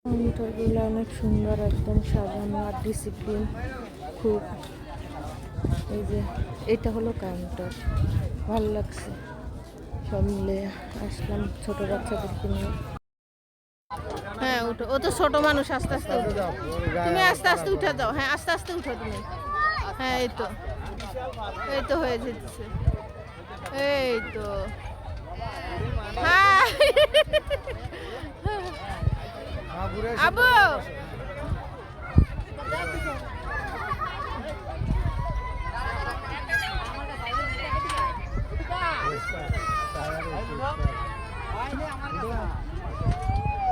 কাউন্টারগুলো অনেক সুন্দর, একদম সাজানো আর ডিসিপ্লিন খুব। এই যে এটা হলো কাউন্টার, ভালো লাগছে। সব মিলে আসলাম ছোট বাচ্চাদেরকে নিয়ে। হ্যাঁ উঠো, ও তো ছোট মানুষ, আস্তে আস্তে উঠো। তুমি আস্তে আস্তে উঠে যাও। হ্যাঁ আস্তে আস্তে উঠো তুমি। হ্যাঁ এই তো, এই তো হয়ে যেতেছে, এই তো। হ্যাঁ আবু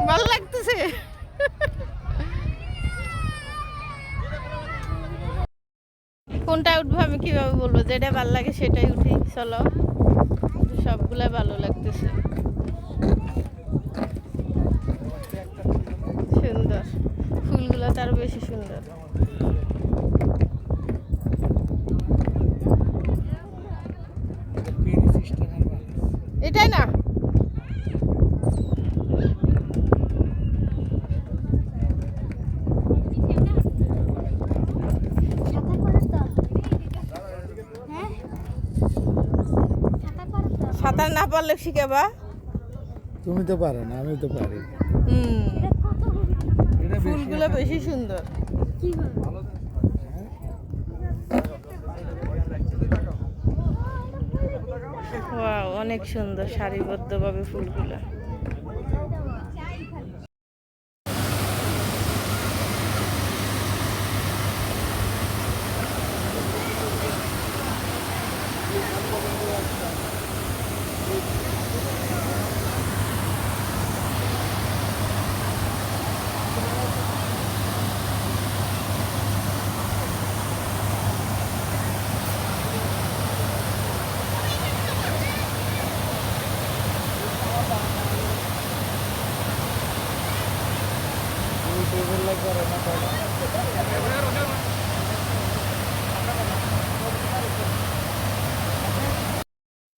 ভালো লাগতেছে। কোনটা উঠবো আমি কিভাবে বলবো, যেটা ভালো লাগে সেটাই উঠি। চলো, সবগুলাই ভালো লাগতেছে, সুন্দর। ফুলগুলো তার বেশি সুন্দর। এটাই না, সাঁতার না পারলে শিখাবা। তুমি তো পারো না, আমি তো পারি। ফুলগুলো বেশি সুন্দর। ওয়াও, অনেক সুন্দর সারিবদ্ধভাবে ফুলগুলো।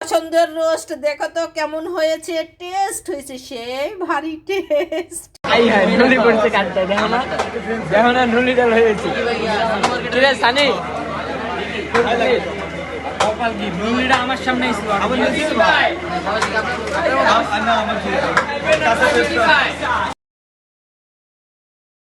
পছন্দের রোস্ট দেখো তো কেমন হয়েছে, টেস্ট হয়েছে, সেই ভারী টেস্ট। নুলি পড়ছে কাটতে, দেখো না, দেখো না, নুলি ডাল হয়েছে। কি রে সানি, নুলিটা আমার সামনে ছিল।